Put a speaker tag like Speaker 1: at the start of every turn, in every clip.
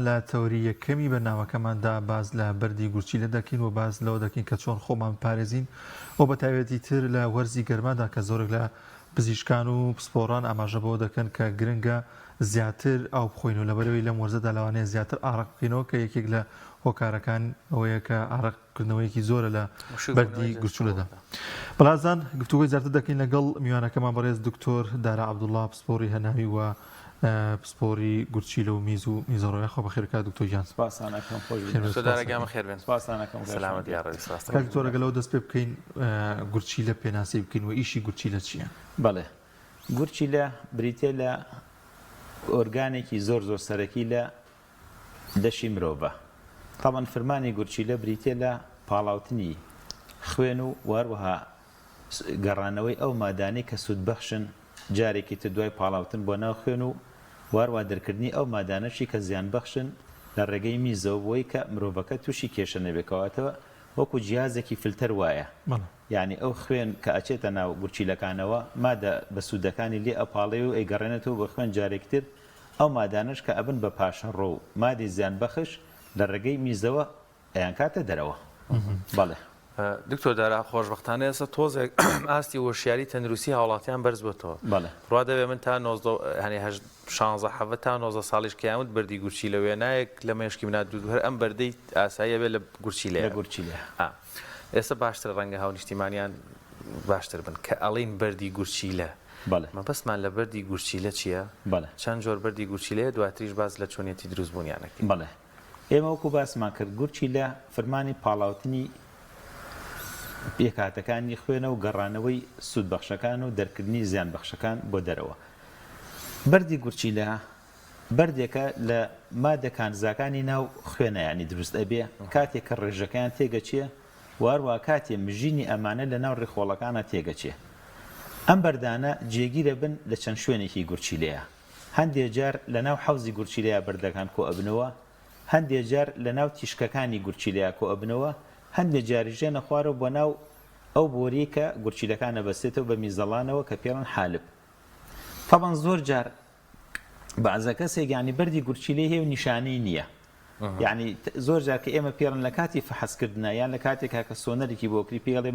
Speaker 1: لە تەوریەکەمی بەرنامەکەماندا باز لە بەردی گورچیلە دەکەین و باز لەوە دەکەین کە چۆن خۆمان پارێزین و بە تایبەتی تر لە وەرزی گەرمادا کە زۆرێک لە پزیشکان و پسپۆڕان ئاماژە بەوە دەکەن کە گرنگە زیاتر ئاو بخۆین و لەبەرەوەی لەم وەرزەدا لەوانەیە زیاتر ئاڕق بخینەوە کە یەکێک لە هۆکارەکان ئەوەیە کە ئاڕقکردنەوەیەکی زۆرە لە بەردی گورچولەدا. بەڵازان گفتوگوی زیاتر دەکەین لەگەڵ میوانەکەمان بەڕێز دکتۆر دارا عەبدوڵڵا پسپۆڕی هەناوی و پسپۆڕی گورچیلە و میز و میزەڕۆیە. خۆ بەخێر کات دکتۆر گیان.
Speaker 2: سپاسانەکەم خۆش
Speaker 3: دارەگەمە خێر بێن.
Speaker 2: سپاسانەکەم
Speaker 3: سەلامەتی یا ڕێز ڕاستە.
Speaker 1: دکتۆر لەگەڵەوە دەست پێ بکەین گورچیلە پێناسی بکەین و ئیشی گورچیلە چییە؟
Speaker 2: بەڵێ گورچیلە بریتێ لە ئۆرگانێکی زۆر سەرەکی لە دەشی مرۆڤە. تاوان فرمانی گورچیلە بریتێ لە پاڵاوتنی خوێن و واروەها گەڕانەوەی ئەو مادانەی کە سوودبەخشن جارێکی تر دوای پاڵاوتن بۆ ناو خوێن و وارووا دەرکردنی ئەو مادانەشی کە زیان بەخشن لە ڕێگەی میزەوە بۆی کە مرۆڤەکە تووشی کێشە نەبێکەوەتەوە وەکو جیازێکی فلتەر وایە. یعنی ئەو خوێن کە ئەچێتە ناو گورچیلەکانەوە مادە بە سوودەکانی لێ ئەپاڵێ و ئەیگەڕێنێتەوە بە خوێن جارێکتر ئەو مادانش کە ئەبن بە پاشەڕۆ و مادی زیان بەخش لە ڕێگەی میزەوە ئەیان کاتە دەرەوە. بەڵێ
Speaker 3: دکتۆر دارا خۆشبەختانە ئێستا تۆزێک ئاستی وەشیاری تەندروستی هاوڵاتیان بەرز بۆتەوە.
Speaker 2: بەڵێ
Speaker 3: ڕوا دەبێ من تا 16 تا 90 ساڵیش کەیامت بەردی گورچیلە وێنایەک لە مێشکی منات دوو هەر ئەم بەردەی ئاساییە بێ لە گورچیلە. ئێستا باشتر ڕەنگە هاونیشتیمانیان باشتر بن کە ئەڵین بەردی گورچیلە.
Speaker 2: بەڵێ
Speaker 3: مەبەستمان لە بەردی گورچیلە چییە؟
Speaker 2: بەڵێ
Speaker 3: چەند جۆر بەردی گورچیلەیە دواتریش باز لە چۆنیەتی دروستبوونیانەکەی.
Speaker 2: بەڵێ ئێمە وەکو باسمان کرد گورچیلە فرمانی پاڵاوتنی پێکاتەکانی خوێنە و گەڕانەوەی سوودبەخشەکان و دەرکردنی زیان بەخشەکان بۆ دەرەوە. بەردی گورچیلە بەردێکە لە مادەکانزاکانی ناو خوێنەیانی دروست ئەبێ کاتێک کە ڕێژەکان تێگەچێ وارووا کاتێ مژینی ئەمانە لە ناو ڕێخۆڵەکانە تێگەچێ. ئەم بەردانە جێگیرە بن لە چەند شوێنێکی گورچیلەیە. هەندێک جار لە ناو حەوزی گورچیلەیە بەردەکان کۆ ئەبنەوە، هەندێک جار لە ناو تیشکەکانی گورچیلەیە کۆ ئەبنەوە، هەندێک جاریژێنە خوارەوە بۆ ناو ئەو بۆری کە گورچیلەکانە بەستێتەوە بە میزەڵانەوە کە پێڵن حالب. تەبەن زۆر جار بەعزە کەسێک ینی بەردی گورچیلەی هەیە و نیشانەی نییە. یعنی زۆر جار کە ئێمە پێڵن لە کاتی فەحەزکردنە یان لە کاتێک کە سۆنەرێکی بۆکری پێڵێ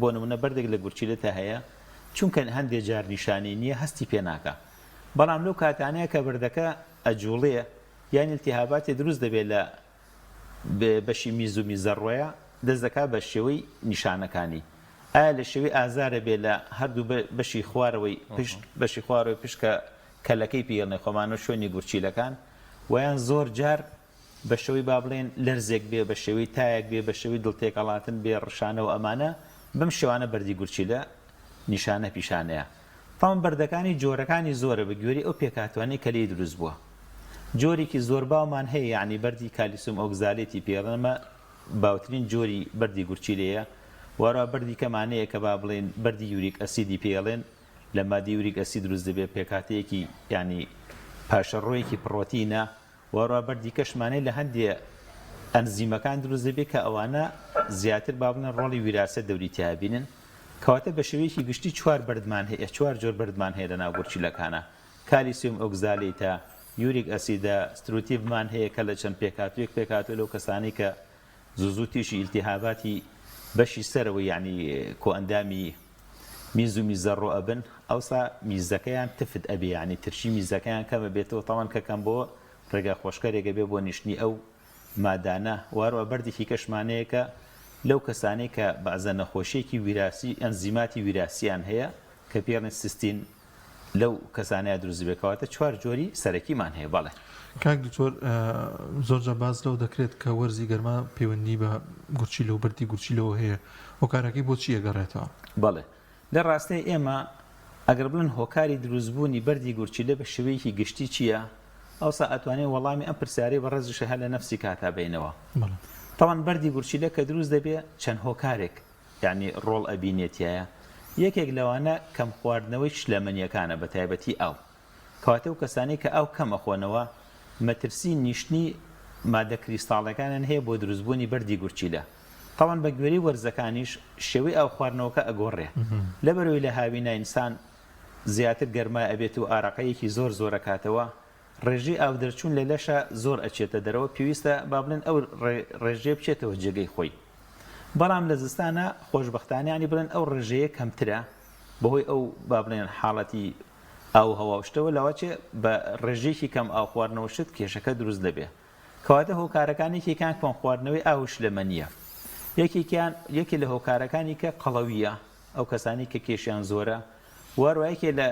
Speaker 2: بۆ نمونە بەردێک لە گورچیلەتە هەیە چونکە هەندێک جار نیشانەی نییە هەستی پێ ناکە. بەڵام لەو کاتانەیە کە بەردەکە ئەجوڵێ یان التیهاباتی دروست دەبێت لە بەشی میز و میزەڕۆیە دەست دەکات بە شێوەی نیشانەکانی. ئایا لە شێوەی ئازارە بێ لە هەردوو بەشی خوارەوەی پشت بەشی خوارەوەی پشکە کەلەکەی پێڵێ خۆمانە شوێنی گورچیلەکان ویان زۆر جار بە شێوەی با بڵێن لەرزێک بێ بە شێوەی تایەک بێ بە شێوەی دڵتێکەڵاتن بێ ڕشانەوە ئەمانە بەم شێوانە بەردی گورچیلە نیشانە پیشانەیە. تاوان بەردەکانی جۆرەکانی زۆرە بە گوێری ئەو پێکاتوانەی کە لێی دروست بووە. جۆرێکی زۆر باومان هەیە یعنی بەردی کالیسیوم ئۆکزالێتی پێڵەمە باوترین جۆری بەردی گورچیلەیە. واروا بەردی کەمانەیە کە با بڵێن بەردی یوریک ئەسیدی پێڵێن لە مادی یوریک ئەسید دروست دەبێت پێکاتەیەکی ینی پاشەڕۆیەکی پڕۆتینە. واروا بەردی کەشمانەی لە هەندێک ئەنزیمەکان دروست دەبێت کە ئەوانە زیاتر با بڵێن ڕۆڵی ویراسە دەوریتیا بینن. کەواتە بە شێوەیەکی گشتی چوار بەردمان هەیە، چوار جۆر بەردمان هەیە لە ناو گورچیلەکانە. کالیسیوم ئۆکزالێتە، یوریک ئەسیدە، ستروتیڤمان هەیە کە لە چەند پێکاتوێک پێکاتوە لەو کەسانی کە زوو تویشی ئیلتیهاباتی بەشی سەرەوە یعنی کۆ ئەندامی میز و میزەڕۆ ئەبن ئەوسا میزەکەیان تفت ئەبێ ینی ترشی میزەکەیان کەمە بێتەوە تاوان کەکەم بۆ ڕێگا خۆشکەرێکە بێ بۆ نیشتنی ئەو مادانە. واروە بەردێکی کەشمانەیە کە لەو کەسانەی کە بەعزە نەخۆشیێکی ویراسی ئەنزیماتی ویراسیان هەیە کە پێڵێن سیستین لەو کەسانەیە دروست بێکەواتە چوار جۆری سەرەکیمان هەیە. بەڵێ
Speaker 1: کاک دکتۆر زۆرجە باز لەو دەکرێت کە وەرزی گەرما پەیوەندی بە گورچیلە و بەردی گورچیلەوە هەیە هۆکارەکەی بۆ چی ئەگەڕێتەوە؟
Speaker 2: بەڵێ لە ڕاستەی ئێمە ئەگەر بڵێن هۆکاری دروستبوونی بەردی گورچیلە بە شێوەیەکی گشتی چییە ئەوسا ئەتوانێت وەڵامی ئەم پرسیارەی بە ڕێزیشە هە لە نەفسی کاتا بینەوە. تاوان بەردی گورچیلە کە دروست دەبێت چەند هۆکارێک یعنی ڕۆڵ ئەبینێتیایە. یەکێک لەوانە کەم خواردنەوەی شلەمەنیەکانە بە تایبەتی ئاو کەواتە و کەسانی کە ئاو کەمە خۆنەوە مەترسی نیشتنی مادە کریستاڵەکانیان هەیە بۆ دروستبوونی بەردی گورچیلە. تاوان بە گوێرەی وەرزەکانیش شێوەی ئاو خواردنەوەکە ئەگۆڕێ لەبەرەوەی لە هاوینە ئینسان زیاتر گەرما ئەبێت و ئاراقەیەکی زۆر زۆرەکاتەوە ڕێژەی ئاو دەرچوون لە لەشە زۆر ئەچێتە دەرەوە پێویستە با بڵێن ئەو ڕێژێ بچێتەوە جێگەی خۆی بەڵام لە زستانە خۆشبەختانیانی بڵێن ئەو ڕێژەیە کەمترە بەهۆی ئەو با بڵێن حاڵەتی ئاو هەواوشتەوە لەوەچێ بە ڕێژێکی کەم ئاو خواردنەوە شت کێشەکە دروست دەبێ کەواتە هۆکارەکانێکی کان کۆن خواردنەوەی ئاوش لە مەنیە یەکی لە هۆکارەکانی کە قەڵەویە ئەو کەسانی کە کێشیان زۆرە واروایەکێ لە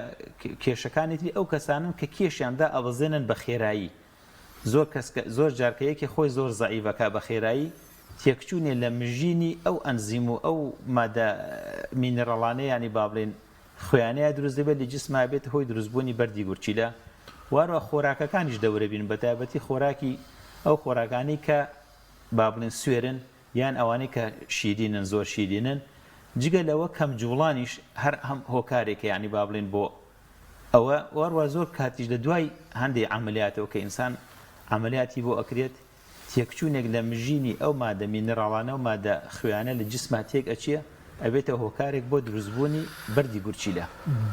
Speaker 2: کێشەکانیتری ئەو کەسانن کە کێشیاندا ئەوەزێنن بە خێرایی زۆر جارکەیەکی خۆی زۆر زەعیفەکە بە خێرایی تێکچوونێ لە مژینی ئەو ئەنزیم و ئەو مادە مینرەڵانەیە ینی با بڵێن خوێنەیە دروست دەبێت لە جسما بێت هۆی دروستبوونی بەردی گورچیلە واروە خۆراکەکانیش دەورەبین بە تایبەتی خۆراکی ئەو خۆراکانی کە با بڵێن سوێرن یان ئەوانەی کە شیرینن زۆر شیرینن جگە لەوە کەم جوڵانیش هەر هەم هۆکارێکە ینی با بڵێن بۆ ئەوە واروە زۆر کاتیش لە دوای هەندێک عملیاتەوە کە ئینسان عملیاتی بۆ ئەکرێت تێکچوونێک لە مژینی ئەو مادە مینرەڵانە و مادە خوێنە لە جسما تێک ئەچیە ئەبێتە هۆکارێک بۆ دروستبوونی بەردی گورچیلە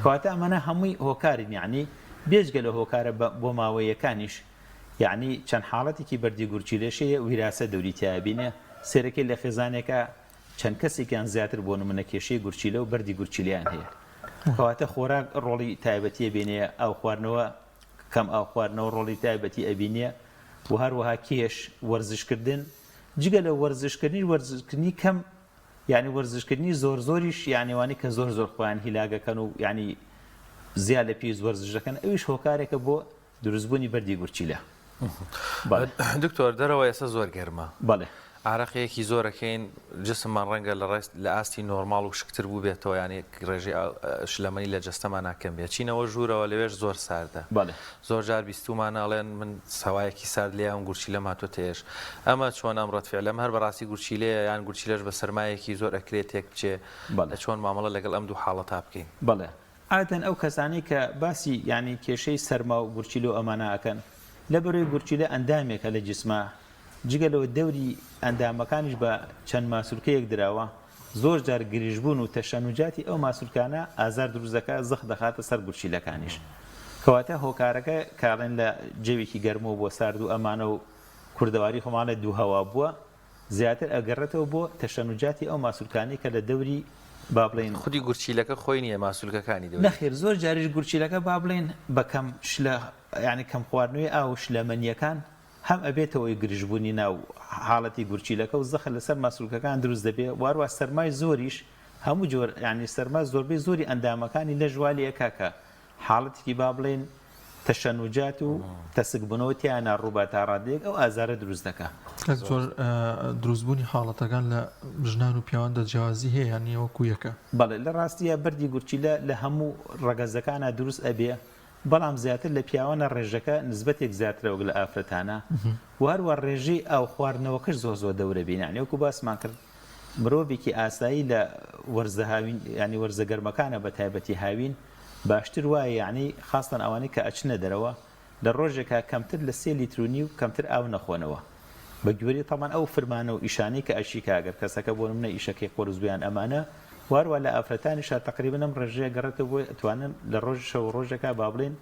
Speaker 2: کەواتە ئەمانە هەمووی هۆکارین یعنی بێجگە لە هۆکارە بۆ ماوەیەکانیش یعنی چەند حاڵەتێکی بەردی گورچیلەشەیە ویراسە دەوریتیایە بینێ سێرەکەی لە خێزانێکە چەند کەسێکیان زیاتر بۆ نمونە کێشەی گورچیلە و بەردی گورچیلیان هەیە کەواتە خۆراک ڕۆڵی تایبەتیە بینێ ئاو خواردنەوە کەم ئاو خواردنەوە ڕۆڵی تایبەتی ئەبینێ و هەروەها کێش وەرزشکردن جگە لە وەرزشکردنی کەم یعنی وەرزشکردنی زۆر زۆریش یانیوانی کە زۆر زۆر خۆیان هیلاگەکەن و ینی زیاد لە پێی وەرزشەکەن ئەویش هۆکارێکە بۆ دروستبوونی بەردی گورچیلە
Speaker 3: دکتۆر دەرەوە ئێستا زۆر گەرمە
Speaker 2: بەڵێ
Speaker 3: عراقەیەکی زۆرەکەین جسممان ڕەنگە لە ئاستی نۆرماڵ و شکتر بوو بێتەوە ینی ڕێژەی شلەمەنی لە جەستەمان ناکەم بێت چینەوە ژوورەوە لەوێش زۆر ساردە زۆر جار بیستومانەڵێن من سەوایەکی سارد لێیان گورچی لە ماتۆ تێش ئەمە چۆن ئەم ڕەتفێ لەم هەر بەڕاستی گورچیلەیە یان گورچیلەش بە سەرمایەکی زۆر ئەکرێت تێک بچێ چۆن مامەڵە لەگەڵ ئەم دوو حاڵەتا بکەین
Speaker 2: بەڵێ ئاتەن ئەو کەسانی کە باسی ینی کێشەی سەرما و گورچیل و ئەمانە ئەکەن لە بەرەوەی گورچیلە ئەندامێکە لە جسمە جگەلەوە دەوری ئەندامەکانیش بە چەند ماسوولکەیەک دراوە زۆر جار گریژبوون و تەشەنوجاتی ئەو ماسوولکانە ئازار دروستەکە زەخ دەخاتە سەر گورچیلەکانیش کەواتە هۆکارەکە کاڵێن لە جەوێکی گەرمەوە بۆ سارد و ئەمانە و کوردەواری خۆمانە دوو هەوا بووە زیاتر ئەگەڕێتەوە بۆ تەشەنوجاتی ئەو ماسوولکانی کە لە دەوری با بڵێن
Speaker 3: خودی گورچیلەکە خۆی نییە ماسوولکەکانی دەوری
Speaker 2: نەخێر زۆر جاریش گورچیلەکە با بڵێن بەکەم ینی کەم خواردنەوەی ئاو شلەمەنیەکان هەم ئەبێتەوەی گرژبوونی ناو حاڵەتی گورچیلەکە و زەخە لەسەر ماسوولکەکان دروست دەبێت واروە سەرمای زۆریش هەموو جۆر ینی سەرما زۆربەی زۆری ئەندامەکانی لە ژوالیەکە کە حاڵەتێکی با بڵێن تەشەنوجات و تەسکبوونەوەتیانە ڕووبە تا ڕادەیەک ئەو ئازارە دروست دەکات
Speaker 1: زۆر دروستبوونی حاڵەتەکان لە ژنان و پیاوەندە جیازی هەیە یان وەکو یەکە
Speaker 2: بەڵێ لە ڕاستیە بەردی گورچیلە لە هەموو ڕەگەزەکانە دروست ئەبێ بەڵام زیاتر لە پیاوانە ڕێژەکە نسبەتێک زیاترەوە لە ئافرەتانە وهروە ڕێژەی ئاو خواردنەوەکەش زۆر دەورەبینانی وەکو باسمان کرد مرۆڤێکی ئاسایی لە وەرزە هاوین ینی وەرزە گەرمەکانە بە تایبەتی هاوین باشتر وایە یعنی خاستن ئەوانەی کە ئەچنە دەرەوە لە ڕۆژێکە کەمتر لە 3 لیترونی و کەمتر ئاو نەخۆنەوە بە گوێری تەمان ئەو فرمانە و ئیشانەی کە ئەشیکە ئەگەر کەسەکە بۆ نمونە ئیشەکەی خۆرزبیان ئەمانە واروە لە ئافرەتانیشە تقریبا ئەم ڕێژەیە گەڕێتەوە بۆ ئەتوانن لە ڕۆژ شەو ڕۆژەکە با بڵێن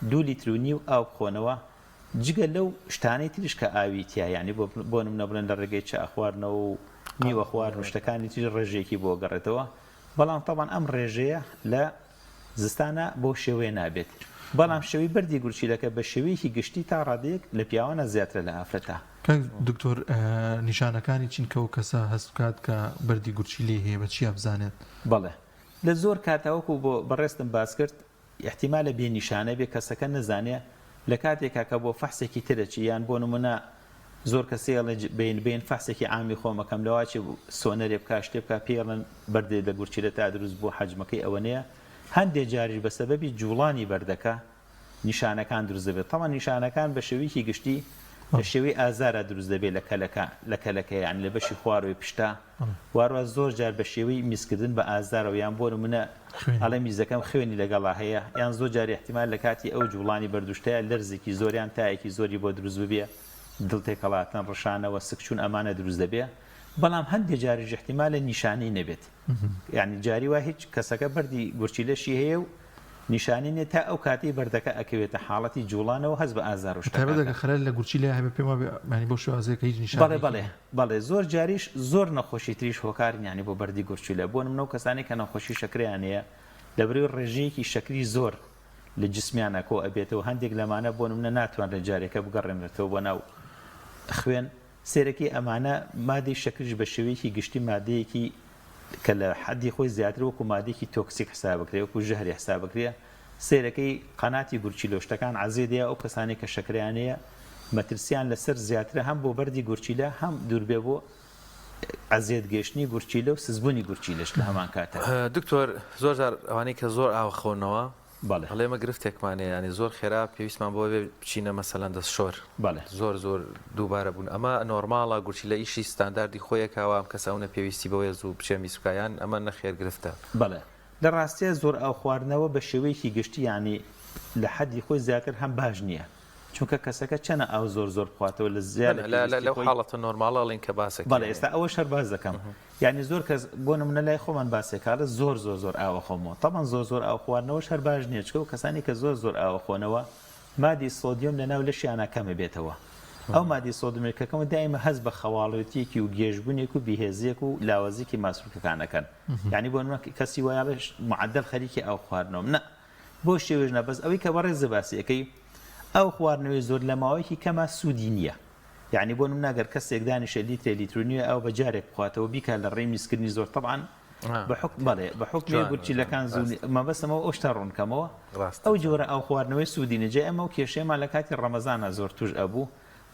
Speaker 2: 2 لیترونی و ئاو بخۆنەوە جگە لەو شتانەی تریش کە ئاوی تیا ینی بۆ نمونە بڵێن لە ڕێگەی چا ئەخواردنەوە و میوە خواردن و شتەکانی تر ڕێژەیەکی بۆ گەڕێتەوە بەڵام تەمان ئەم ڕێژەیە لە زستانە بۆ شێوەیە نابێت بەڵام شەوی بەردی گورچیلەکە بە شێوەیەکی گشتی تا ڕادەیەک لە پیاوانە زیاترە لە ئافرەتە
Speaker 1: دکتۆر نیشانەکانی چینکە و کەسە هەست بکات کە بەردی گورچیلی هەیە بە چی بزانێت
Speaker 2: بەڵێ لە زۆر کاتەوەکو بۆ بەڕێستم باس کرد احتیمالە بێ نیشانە بێ کەسەکە نەزانێ لە کاتێکا کە بۆ فەحسێکی ترەچی یان بۆ نمونە زۆر کەسێڵێ بین فەحسێکی عامی خۆمەکەم لەواچی سۆنەرێ بکا شتێ بکە پێڵن بەردێ لە گورچیلە تا دروست بۆ حەجمەکەی ئەوەنەیە هەندێک جاریش بە سەبەبی جوڵانی بەردەکە نیشانەکان دروست دەبێت تەمان نیشانەکان بە شێوەیەکی گشتی لە شێوەی ئازارە دروست دەبێت لە کەلەکە یان لە بەشی خواروی پشتا واروە زۆر جار بە شێوەی میسکردن بە ئازارەوە یان بۆ نمونە ئەڵێ میزەکەم خوێنی لەگەڵا هەیە یان زۆر جاری احتیمال لە کاتی ئەو جوڵانی بەردوشتەیە لەرزێکی زۆریان تایەکی زۆری بۆ دروست ببێ دڵتێکەڵاتن ڕشانەوە سکچوون ئەمانە دروست دەبێ بەڵام هەندێک جاریش احتیمالە نیشانەی نەبێت یعنی جاری وا هیچ کەسەکە بەردی گورچیلەشی هەیە و نیشانینێ تا ئەو کاتی بەردەکە ئەکەوێتە حاڵەتی جوڵانەوە هەست بە ئازار و
Speaker 1: تایبەت خەلەل لە گورچی لە هەبێ پێم وابێ معنی بۆ شێوازەیەکە هیچ نیشان
Speaker 2: بەڵێ زۆر جاریش زۆر نەخۆشی تریش هۆکارن ینی بۆ بەردی گورچیلە بۆ نمونە و کەسانی کە نەخۆشی شەکریانەیە لەبەرەوەی ڕێژەیەکی شەکری زۆر لە جسمیانە کۆ ئەبێتەوە هەندێک لەمانە بۆ نمونە ناتوانرێت جارێکە بگەڕێنێتەوە بۆ ناو خوێن سێرەکی ئەمانە مادەی شەکریش بە شێوەیەکی گشتی مادەیەکی کە لە حەدی خۆی زیاتر وەکو مادێکی تۆکسیک حسابەکرێ وەکو ژەهری حسابەکرێ سێرەکەی قەناتی گورچیلۆشتەکان عەزیدەیە ئەو کەسانی کە شەکریانەیە مەترسیان لەسەر زیاترە هەم بۆ بەردی گورچیلە هەم دووربێ بۆ عەزیێت گەشتنی گورچیلە و سزبوونی گورچیلەش لە هەمان کاتە.
Speaker 3: دکتۆر زۆر جار ئەوانەی کە زۆر ئاو خۆنەوە
Speaker 2: بەڵێ
Speaker 3: هەڵێمە گرفتێکمانێ ینی زۆر خێرا پێویستمان بۆ بچینە مەسەلەن دەستشۆر زۆر دووبارە بوون ئەمە نۆرماڵە گورچی لە ئیشی ستانداردی خۆیەکەوە ئەم کەس ئەوە پێویستی بەوەیە زوو بچێ میسوکایان ئەمە نەخێر گرفتە.
Speaker 2: بەڵێ لە ڕاستیە زۆر ئاو خواردنەوە بە شێوەیەکی گشتی ینی لە حەدی خۆی زیاتر هەم باش نییە چونکە کەسەکە چەنە ئاو زۆر بخواتەوە لە زیاد
Speaker 3: لەو حاڵەتە نۆرماڵەڵین کە باسێک
Speaker 2: بەڵێ ئێستا ئەوە شەر باز دەکەم یعنی زۆر کەس بۆ نمونە لای خۆمان باسێکارە زۆر ئاوە خۆمەوە تەمان زۆر ئاو خواردنەوە شەر باش نییە چکە و کەسانی کە زۆر ئاوە خۆنەوە مادی سۆدیۆم لە ناو لەشیانە کەمە بێتەوە ئەو مادی سۆدیۆمێکەکەمە دائیمە هەست بە خەواڵەتیەکی و گێژبوونێک و بیهێزیەک و لاوازێکی ماسوولکەکانەکەن یعنی بۆ نمونە کەسی وایە معدل خەریکی ئەو خواردنەوە نە بۆ شێوێژ نەبەس ئەوەی کە بەڕێز باسیەکەی ئەو خواردنەوەی زۆر لە ماوەیەکی کەمە سوودی نییە یعنی بۆ نمونە ئەگەر کەسێک دانیشە لیتر نییە ئەو بە جارێک بخواتەوە بیکە لە ڕێی میسکردنی زۆر طبعاً بە حکم گورچیلەکان زوو مەبەستەمەوە ئەو شتا ڕوونکەمەوە ئەو جۆرە ئەو خواردنەوەی سوودی نەجێ ئەمە و کێشەیەمان لە کاتی ڕەمەزانە زۆر توش ئەبوو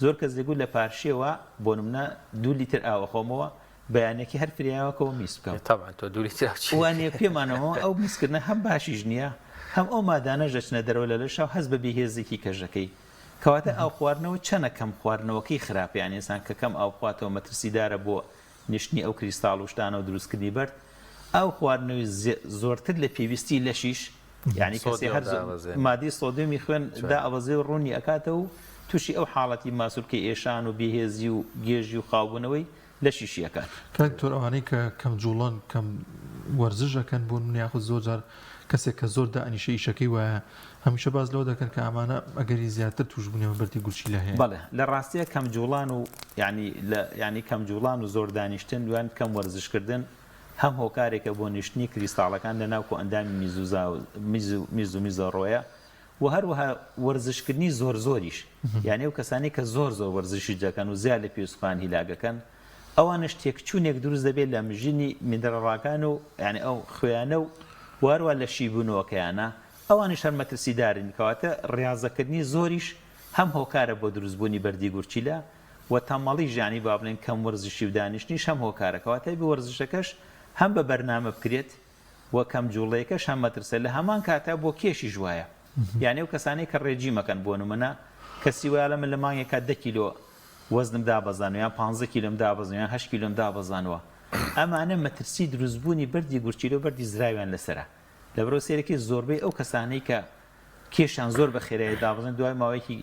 Speaker 2: زۆر کەس دەگوت لە پارشیەوە بۆ نمونە 2 لیتر ئاوە خۆمەوە بەیانێکی هەر فریاوەکەەوە میس بکەم وانە پێمانەوە ئەو میسکردنە هەم باشیش نییە هەم ئەو مادانە ژەچنە دەرەوە لە لەشاو هەست بە بێهێزێکی کەژەکەی کەواتە ئەو خواردنەوە چەنە کەم خواردنەوەکەی خراپیان ئێسان کە کەم ئاو بخواتەوە مەترسیدارە بۆ نیشتنی ئەو کریستاڵ و شتانە و دروستکردنی بەرد ئەو خواردنەوەی زۆرتر لە پێویستی لەشیش یعنی کەسی هەر مادی سۆدیۆمی خوێن دا ئەوەزێ و ڕوونی ئەکاتەوە و تووشی ئەو حاڵەتی ماسوولکەی ئێشان و بێهێزی و گێژی و خاوبوونەوەی لە شیشیەکان
Speaker 1: کاکتۆر ئەوانەی کە کەم جوڵان کەم وەرزشەکەن بۆ یاخود زۆر جار کەسێک کە زۆر دائنیشە ئیشەکەی وایە هەمیشە باز لەوە دەکەن کە ئەمانە ئەگەری زیاتر توشبوونەوە بەردی گورچی لە هەیە
Speaker 2: بەڵێ لە ڕاستیە کەم جوڵان و ینی کەم جوڵان و زۆر دانیشتن دوان کەم وەرزشکردن هەم هۆکارێکە بۆ نیشتنی کریستاڵەکان لە ناوکۆ ئەندامی میز و میزۆڕۆیە و هەروەها وەرزشکردنی زۆریش یعنی ئەو کەسانی کە زۆر وەرزشی دەکەن و زیاد لە پێوسخان هیلاگەکەن ئەوانش تێکچوونێک دروست دەبێت لە مژینی میندەڕەڕاکان و یعنی ئەو خوێیانە و واروە لە شیبوونەوەکەیانە ئەوانش هەر مەترسیدارن کەواتە ڕاضەکردنی زۆریش هەم هۆکارە بۆ دروستبوونی بەردی گورچیلە و تەمەڵی ژانی با بڵێن کەم وەرزشی و دانیشتنیش هەم هۆکارەکەواتای بە وەرزشەکەش هەم بە بەرنامە بکرێت و کەم جوڵەیەکەش هەم مەترسە لە هەمان کاتا بۆ کێشی ژوایە یعنی ئەو کەسانی کە ڕێجیمەکەن بۆ نمونە کەسی وایە لە من لە مانگێکە 10 کیلۆ وەزنم دابەزانەوە یان 15 کیلۆم دابەزانەوە یان 8 کیلۆم دابەزانەوە ئەمانە مەترسی دروستبوونی بەردی گورچیلە و بەردی زراویان لەسرە لەبەرەوە سێرەکی زۆربەی ئەو کەسانەی کە کێشان زۆر بە خێرایی دابەزن دوای ماوەیەکی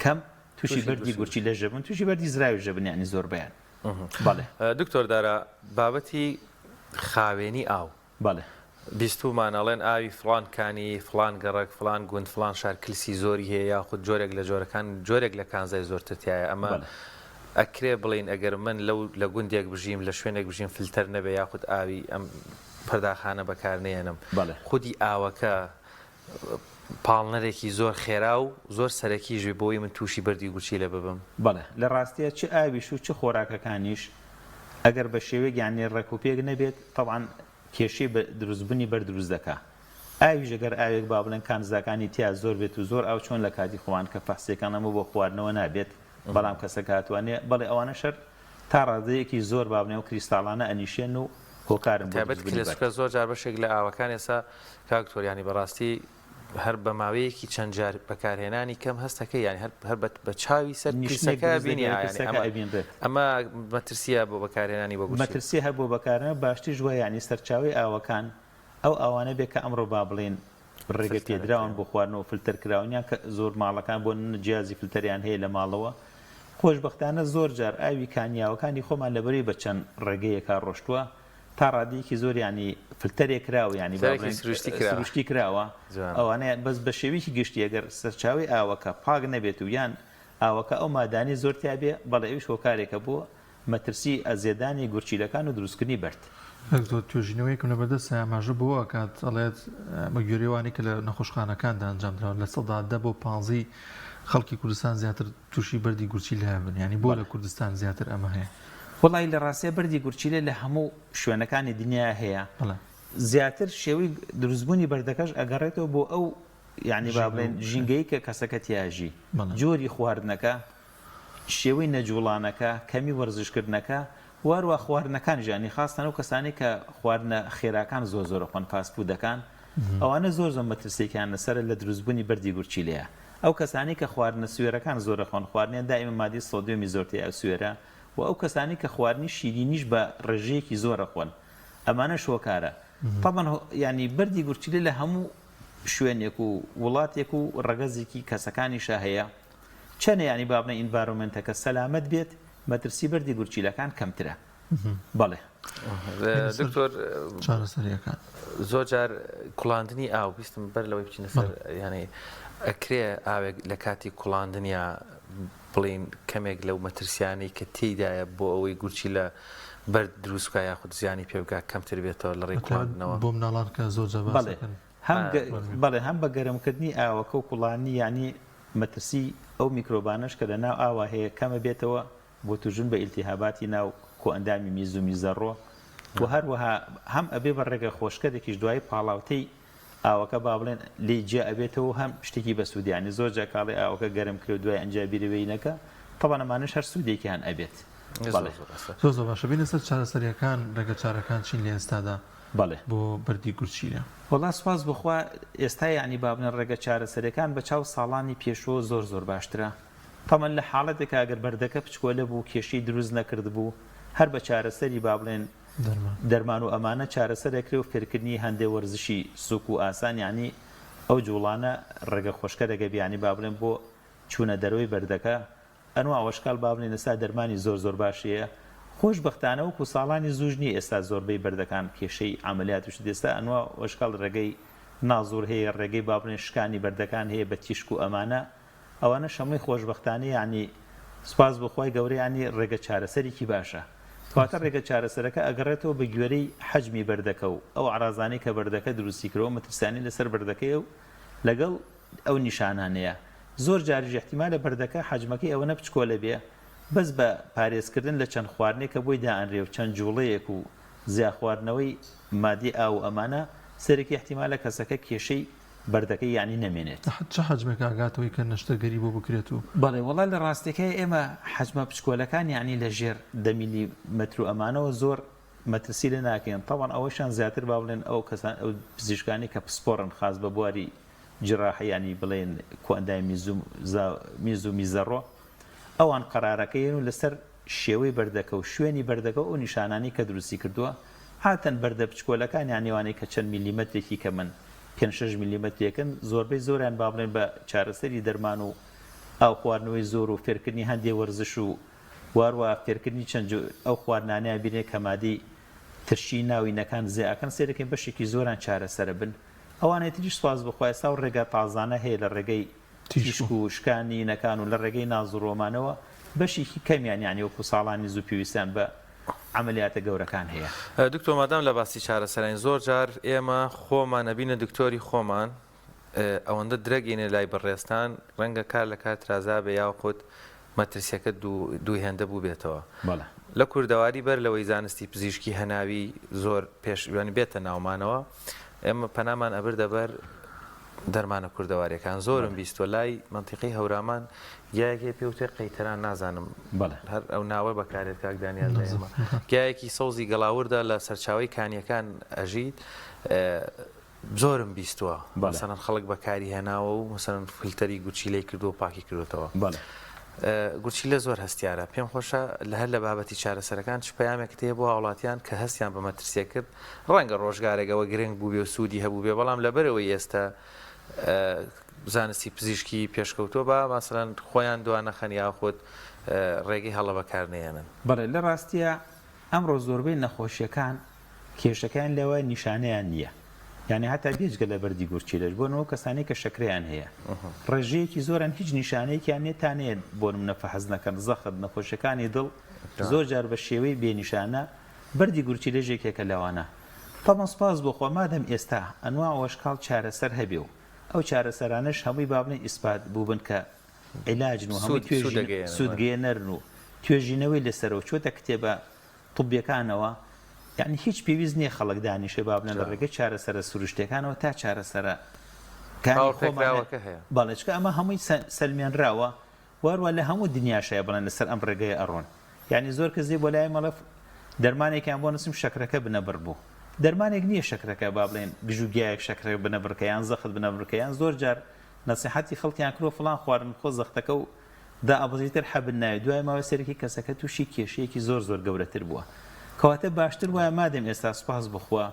Speaker 2: کەم تووشی بەردی گورچیلە ژەبن تووشی بەردی زراوی ژەبن یعنی زۆربەیان. بەڵێ
Speaker 3: دکتۆر دارا بابەتی خاوێنی ئاو
Speaker 2: بەڵێ
Speaker 3: بیستومانەڵێن ئاوی فلان کانی فلان گەڕک فلان گوند فلان شار کلسی زۆری هەیە یاخود جۆرێک لە جۆرەکان جۆرێک لە کانزای زۆرترتیایە ئەمە ئەکرێ بڵین ئەگەر من لە گوندێک بژیم لە شوێنێک بژیم فلتەر نەبێ یاخود ئاوی ئەم پەرداخانە بەکارنێنم خودی ئاوەکە پاڵنەرێکی زۆر خێرا و زۆر سەرەکیژی بۆی من تووشی بەردی گورچیلە ببم.
Speaker 2: بەڵێ لە ڕاستیە چ ئاویش و چ خۆراکەکانیش ئەگەر بە شێوەیەک یانێ ڕێکوپێک نەبێت طبعاً کێشەی دروستبوونی بەردروست دەکا ئاویش ئەگەر ئاوێک با بڵێن کانزاکانی تیا زۆر بێت و زۆر ئاو چۆن لە کاتی خۆوان کە فەحسیەکان ئەمە بۆ خواردنەوە نابێت بەڵام کەسە کاتوانێ بەڵێ ئەوانە شەر تا ڕادەیەکی زۆر با بڵێن و کریستاڵانە ئەنیشێن و هۆکارن
Speaker 3: تایبەت کلێسکە زۆر جار بەشێک لە ئاوەکان ئێستا کاکتۆریانی بەڕاستی هەر بە ماوەیەکی چەند جار بەکارهێنانی کەم هەستەکەی یانی هەر بە چاوی سەر کلیسەکە بینی ئەمە مەترسیە بۆ بەکارهێنانی بە گورچی
Speaker 2: مەترسی هەر بۆ بەکارهێنان باشتر ژوە یانی سەرچاوی ئاوەکان ئەو ئەوانە بێت کە ئەمڕۆ با بڵێن ڕێگە پێدراون بۆ خواردنەوە فلتەر کراونیان کە زۆر ماڵەکان بۆ جیازی فلتەریان هەیە لە ماڵەوە خۆشبەختانە زۆر جار ئاوی کانیاوەکانی خۆمان لەبەری بە چەند ڕێگەیەکە ڕۆشتووە تا ڕادیەکی زۆر ینی فلتەرێک کراوە ینی سروشتی کراوە ئەوانەیە بەس بە شێوەیەکی گشتی ئەگەر سەرچاوی ئاوەکە پاک نەبێت و یان ئاوەکە ئەو مادانی زۆر تیابێ بەڵێ ئەویش هۆکارێکە بۆ مەترسی ئەزێدانی گورچیلەکان و دروستکردنی بەرد.
Speaker 1: زۆر توێژینەوەیکم لە بەردەست ئاماژە بووە کات ئەڵێت مەگوێرەوانی کە لە نەخۆشخانەکاندا ئەنجامدراوە لە 10 بۆ 15 خەڵکی کوردستان زیاتر تووشی بەردی گورچیلە هەبن ینی بۆ لە کوردستان زیاتر ئەمە هەیە.
Speaker 2: وڵی لە ڕاستیە بەردی گورچیلە لە هەموو شوێنەکانی دنیا هەیە زیاتر شێوەی دروستبوونی بەردەکەش ئەگەڕێتەوە بۆ ئەو یعنی با بڵێن ژینگەی کە کەسەکە تیاژی جۆری خواردنەکە شێوەی نەجوڵانەکە کەمی وەرزشکردنەکە وارووا خواردنەکان ژانی خاستان و کەسانی کە خواردنە خێراکان زۆر خۆن پاسپودەکان ئەوانە زۆر مەترسێکیان لەسەر لە دروستبوونی بەردی گورچیلەیە. ئەو کەسانی کە خواردنە سوێرەکان زۆرە خۆن خواردنیان دائیمە مادی سۆدیۆمی زۆرتەیە سوێرە و ئەو کەسانی کە خواردنی شیرینیش بە ڕێژەیەکی زۆرە خۆن ئەمانە شۆکارە. طبعاً ینی بەردی گورچیلە لە هەموو شوێنێک و وڵاتێک و ڕەگەزێکی کەسەکانیشە هەیە چەنە ینی با بڵێن ئینڤایرۆمنتەکە سەلامەت بێت مەترسی بەردی گورچیلەکان کەمترە. بەڵێ
Speaker 3: دکتۆر
Speaker 1: چارەسەریەکان
Speaker 3: زۆر جار کوڵاندنی ئاو بیستم بەر لەوەی بچینە سەر ینی ئەکرێ ئاوێک لە کاتی کوڵاندنیا بڵین کەمێک لەو مەترسیانی کە تێیدایە بۆ ئەوەی گورچی لە بەرد دروستکە یاخود زیانی پێبگا کەمتر بێتەوە لە ڕێی کوڵاندنەوە
Speaker 1: بۆ مناڵان کە زۆر جەباسەکەن
Speaker 2: بەڵێ هەم بە گەرمکردنی ئاوەکە و کوڵانی ینی مەترسی ئەو میکرۆبانش کە لە ناو ئاوا هەیە کەمە بێتەوە بۆ توژن بە ئیلتیهاباتی ناو کۆئەندامی میز و میزەڕۆ و هەروەها هەم ئەبێ بە ڕێگە خۆشکەرێکیش دوای پاڵاوتەی ئاوەکە با بڵێن لێجێ ئەبێتەوە هەم شتێکی بە سوودیانی زۆر جاکاڵی ئاوەکە گەرم کرد دوای ئەنجابیرەوەینەکە تەوانەمانش هەر سوودێکیان ئەبێت.
Speaker 1: زۆر باشە بینە سەر چارەسەریەکان ڕێگە چارەکان چین لە ئێستادا
Speaker 2: بەڵێ
Speaker 1: بۆ بەردی گورچیلە.
Speaker 2: وەڵا سوپاس بخوا ئێستا ینی با بنە ڕێگە چارەسەرەکان بە چاو ساڵانی پێشوە زۆر باشترە. تەمەن لە حاڵەتێکە ئەگەر بەردەکە پچکۆلە بوو کێشەی دروست نەکرد بوو هەر بە چارەسەری با بڵێن دەرمان و ئەمانە چارەسەرێکرێ و فێرکردنی هەندێک وەرزشی سوک و ئاسان ینی ئەو جوڵانە ڕێگە خۆشکەرەگە بیانی با بڵێن بۆ چوونە دەرەوەی بەردەکە ئەنوا ئەوەشکال با بڵێن ئێستا دەرمانی زۆر باشەیە خۆشبەختانە وەکو ساڵانی زوژنی ئێستا زۆربەی بەردەکان کێشەی ئەمەلیاتوش دێستا ئەنوا وەشکال ڕێگەی نازور هەیە ڕێگەی با بڵێن شکانی بەردەکان هەیە بە تیشک و ئەمانە ئەوانە شەمەی خۆشبەختانە ینی سوپاس بخوای گەورەیانی ڕێگە چارەسەرێکی باشە. کاتە ڕێگە چارەسەرەکە ئەگەڕێتەوە بە گوێرەی حەجمی بەردەکە و ئەو عرازانی کە بەردەکە دروستیکرەوە مەترسانی لەسەر بەردەکەی و لەگەڵ ئەو نیشانانەیە زۆر جاریش احتیمالە بەردەکە حەجمەکەی ئەوە نەپچکۆلە بێ بەس بە پارێزکردن لە چەند خواردنێکە بۆی دائەنرێ و چەند جوڵەیەک و زیاخواردنەوەی مادی ئاو ئەمانە سەرێکی احتیمالە کەسەکە کێشەی بەردەکەی یانی نەمێنێت.
Speaker 1: چه حەجمێک ئاگاتەوەی کە نەشتەگەری بۆ بکرێت و
Speaker 2: بەڵێ وەڵا لە ڕاستەکەی ئێمە حەجمە پچکۆلەکان یانی لە ژێر 10 میلی مەتر و ئەمانەوە زۆر مەترسی لە ناکەن تەوان ئەوەشان زیاتر با بڵێن ئەو کەسان ئەو پزیشکانی کە پسپۆڕن خاص بە بواری جراحەیانی بڵێن کۆئەندای میز و میزەڕۆ ئەوان قەرارەکەیان و لەسەر شێوەی بەردەکە و شوێنی بەردەکە و نیشانانی کە دروستی کردووە هاتەن بەردە پچکۆلەکان یانیوانەی کە چەند میلیمەترێکی کە من 5-6 میلیمەترێکن زۆربەی زۆریان با بڵێن بە چارەسەری دەرمان و ئاو خواردنەوەی زۆر و فێرکردنی هەندێک وەرزش و واروە فێرکردنی چەند ئەو خواردنانەیە بینێ کە مادی ترشی ناوینەکان زیاکەن سێرەکەین بەشێکی زۆران چارەسەرە بن ئەوانەی تریش سواز بخوای سا و ڕێگە تازانە هەیە لە ڕێگەی تیشک و شکانی نەکان و لە ڕێگەی نازڕۆمانەوە بەشێکی کەمیان یانی وەکو ساڵانی زوو پێویستیان بە عملیاتە گەورەکان هەیە.
Speaker 3: دکتۆر مادام لە باسی چارەسەرین زۆر جار ئێمە خۆمان نەبینە دکتۆری خۆمان ئەوەندە درەگەینە لای بەڕێستان ڕەنگە کار لە کار ترازا بە یاخود مەترسیەکە دوی هێندە بوو بێتەوە. لە کوردەواری بەر لەوەی زانستی پزیشکی هەناوی زۆر پێشوانی بێتە ناومانەوە ئێمە پەنامان ئەبر دەبەر دەرمانە کوردەواریەکان زۆرم بیستۆ لای منتیقی هەورامان گیایەکی پێوتێ قەیتەران نازانم هەر ئەو ناوە بەکارێت کاکدانیان لە ئێمە گیایەکی سەوزی گەڵاوردە لە سەرچاوی کانیەکان ئەژید زۆرم بیستووە مەسەڵەن خەڵک بەکاری هێناوە و مەسەڵەن فیلتەری گورچیلەی کردو و پاکی کردوتەوە. گورچیلە زۆر هەستیارە پێم خۆشە لە هەر لە بابەتی چارەسەرەکان چ پەیامێک تێ بۆ هاوڵاتیان کە هەستیان بە مەترسیە کرد ڕەنگە ڕۆژگارێکەوە گرنگ بوو بێ و سوودی هەبوو بێ بەڵام لەبەرەوەی ئێستا زانستی پزیشکی پێشکەوتووە بە مەسەڵەن خۆیان دوانەخەن یاخود ڕێگەی هەڵە بەکارنێنن.
Speaker 2: بەڵێ لە ڕاستیە ئەمڕۆ زۆربەی نەخۆشیەکان کێشەکان لەوە نیشانەیان نییە یعنی هەتا بێجگە لە بەردی گورچیلەش بۆ نەوە کەسانی کە شەکریان هەیە ڕێژەیەکی زۆران هیچ نیشانەیەکیان نێتانێت بۆ منە فەحەز نەکەن زەخت نەخۆشیەکانی دڵ زۆر جار بە شێوەی بێنیشانە بەردی گورچیلەژێکێکە لەوانە تەمە سپاس بۆخوا مادەم ئێستا ئەنوا وەشکاڵ چارەسەر هەبێ و ئەو چارەسەرانش هەمووی بابنە ئیسپات بووبن کە عیلاجن و هەمووی سوودگەێنەرن و توێژینەوەی لەسەرەوە چۆتە کتێبە طبیەکانەوە یعنی هیچ پێویست نییە خەڵک دانیشە بابنە لە ڕێگەی چارەسەرە سروشتەکانەوە تا چارەسەرە باڵێچکە ئەمە هەمووی سەلمێنراوە واروە لە هەموو دنیاشەیە بڵێن لەسەر ئەم ڕێگەی ئەڕۆن یعنی زۆر کەسی بۆ لای مەڵە دەرمانێکیان بۆ نووسم شەکرەکە بنەبڕ بوو دەرمانێک نییە شەکرەکە با بڵێن گژوگیایەک شەکرە بنەبڕکەیان زەخت بنەبڕکەیان زۆر جار نەسیحەتی خەڵکیان کرۆ فڵان خواردن خۆ زەختەکە و دا ئەبزیتر حەبن ناوێت دوای ماوە سەرکی کەسەکە تووشی کێشەیەکی زۆر گەورەتر بووە کەواتە باشتر وایە مادەم ئێستا سوپاس بخوا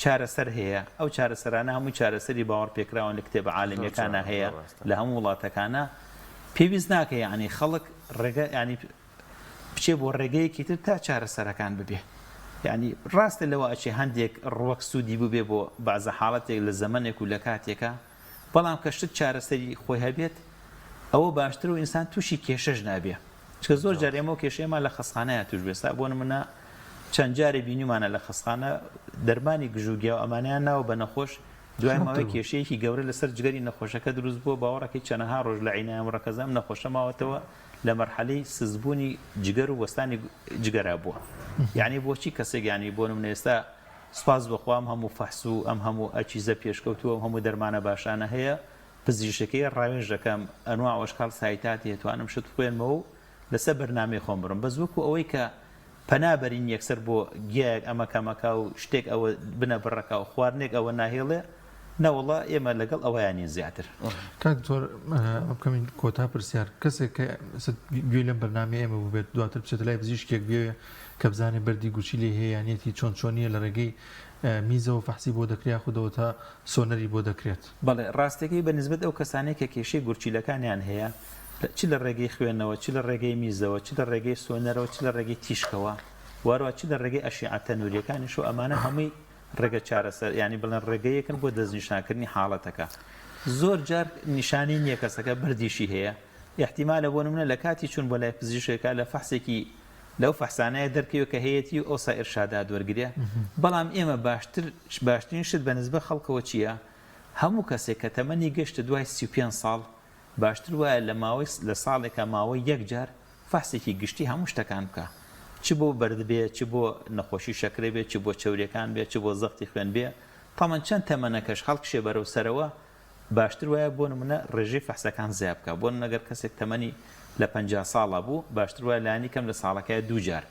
Speaker 2: چارەسەر هەیە ئەو چارەسەرانە هەمووی چارەسەری باوەڕ پێکراون لە کتێبە عالمیەکانە هەیە لە هەموو وڵاتەکانە پێویست ناکە یعنی خەڵک ڕێگە ینی بچێ بۆ ڕێگەیەکی تر تا چارەسەرەکان ببێ یعنی ڕاستە لەوە ئەچێ هەندێک ڕوەک سوودی ببێ بۆ بازە حاڵەتێک لە زەمانێک و لە کاتێکە بەڵام کەشت چارەسەری خۆی هەبێت ئەوە باشتر و ئینسان تووشی کێشەش نابێ چکە زۆر جار ئێمە و کێشەیەمان لە خەسخانەیە توش بێستا بۆ نمونە چەند جارێ بینیمانە لە خەسخانە دەرمانی گژوگیا و ئەمانیان ناوە بە نەخۆش دوای ماوەی کێشەیەکی گەورە لەسەر جگەری نەخۆشەکە دروست بووە باوەڕەکەی چەندەها ڕۆژ لە عینایان ڕەکەزام نەخۆشە ماوەتەوە لە مەرحەلەی سزبوونی جگەر و وەستانی جگەرا بووە یعنی بۆچی کەسێک ینی بۆ نمونە ئێستا سپاس بەخوام هەموو فەحس و ئەم هەموو ئەچیزە پێشکەوتووە هەموو دەرمانە باشانە هەیە پزیشکەکەی ڕاوێژ دەکەم ئەنوا ئەوشکال سایتاتی هێتوانم شت خوێنمەوە و لەسەر بەرنامەی خۆم بڕم بەس وەکو ئەوەی کە پەنابەرین یەکسەر بۆ گیایەک ئەمە کەمەکە و شتێک ئەوە بنە بڕەکە و خواردنێک ئەوە ناهێڵێ نەوەڵە ئێمە لەگەڵ ئەوەیانی زیاتر
Speaker 1: کاک زۆر بکەمین کۆتا پرسیار کەسێک گوێ لەم بەرنامە ئێمە بێت دواتر بچێت لای پزیشکێک بێ کە بزانێ بەردی گوچی لێ هەیەیانێتی چۆن چۆنیە لە ڕێگەی میزەوە فەحسی بۆ دەکرێت خودەوە تا سۆنەری بۆ دەکرێت
Speaker 2: بەڵێ ڕاستەکەی بەنسبەت ئەو کەسانێک کە کێشەی گورچیلەکانیان هەیە چ لە ڕێگەی خوێندنەوە چ لە ڕێگەی میزەوە چ لە ڕێگەی سۆنەرەوە چ لە ڕێگەی تیشکەوە واروە چ لە ڕێگەی ئەشیعەتە نووریەکانیش و ئەمانە هەمووی ڕێگە چارەسەر ینی بڵێن ڕێگەیەکن بۆ دەستنیشانکردنی حاڵەتەکە زۆر جار نیشانی نییە کەسەکە بەردیشی هەیە احتیمالە بۆ نمونە لە کاتی چوون بۆ لای پزیشکێکە لە فەحسێکی لەو فەحسانەیە دەرکەوە کە هەیەی و ئەوسا ئێرشادات وەرگرێ بەڵام ئێمە باشترین شت بەنسبە خەڵکەوە چییە هەموو کەسێک کە تەمەنی گەشتە دوای 35 ساڵ باشتر وایە لە ماوەی لە ساڵێکە ماوەی یەک جار فەحسێکی گشتی هەموو شتەکان بکە چ بۆ بەرد بێ چ بۆ نەخۆشی شەکرە بێ چ بۆ چەورەکان بێ چ بۆ زەختی خوێن بێ تەمەەن چەند تەمەنەکەش خەڵکشێ بەرەو سەرەوە باشتر وایە بۆ نمونە ڕێژەی فەحسەکان زیاد بکە بۆ نەگەر کەسێک تەمەنی لە 50 ساڵە بوو باشتر وایە لانی کەم لە ساڵەکەی دووجار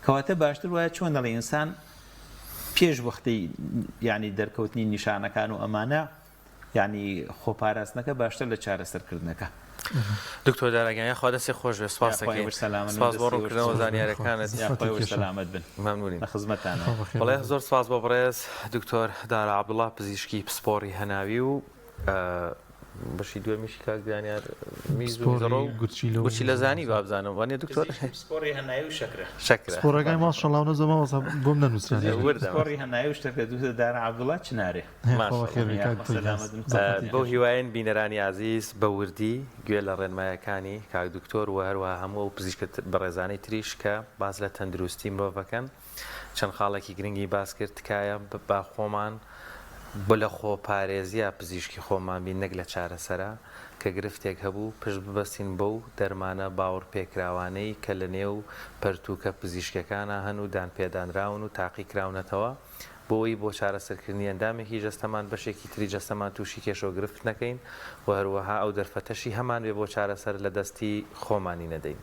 Speaker 2: کەواتە باشتر وایە چۆن دەڵێ ئینسان پێش وەختی ینی دەرکەوتنی نیشانەکان و ئەمانە ینی خۆپاراستنەکە باشتر لە چارەسەرکردنەکە
Speaker 3: دکتۆر دارەگەیان خوا دەستی خۆش بێ سپاس بۆ ڕوونکردنەوە زانیاریەکانت
Speaker 2: سەلامت بن
Speaker 3: مەمنونی
Speaker 2: خزمەتانە
Speaker 3: بەڵێ زۆر سپاس بۆ بڕێز دکتۆر دارا عەبدوڵڵا پزیشکی پسپۆڕی هەناوی و بەشی دوێمیشی کاک دانیار میز و گورچی لە زانی بابزانم وانێ دکتۆر
Speaker 2: سپۆڕی هەنایی و
Speaker 3: شەکرە
Speaker 1: سپۆڕەکەی ماشەڵڵا و نەزەمەوە بۆم نەنووسرا
Speaker 2: سپۆڕی هەنایی و شتەکە دووتە دارا عەبدوڵڵا چنارێ
Speaker 3: بەو هیوایەن بینەرانی عزیز بە وردی گوێ لە ڕێنمایەکانی کاک دکتۆر و هەروە هەموو پزیشکە بەڕێزانەی تریش کە باز لە تەندروستی مرۆڤەکەن چەند خاڵێکی گرنگی باس کرد تکایە با خۆمان بۆ لە خۆپارێزیە پزیشکی خۆمان بین نەک لە چارەسەرە کە گرفتێک هەبوو پشت ببەستین بەو دەرمانە باوەڕ پێکراوانەی کە لە نێو پەرتووکە پزیشکەکانە هەن و دان پێدانراون و تاقی کراونەتەوە بۆی بۆ چارەسەرکردنی ئەندامێکی جەستەمان بەشێکی تری جەستەمان تووشی کێشەوە گرفت نەکەین و هەروەها ئەو دەرفەتەشی هەمان بێ بۆ چارەسەر لە دەستی خۆمانی نەدەین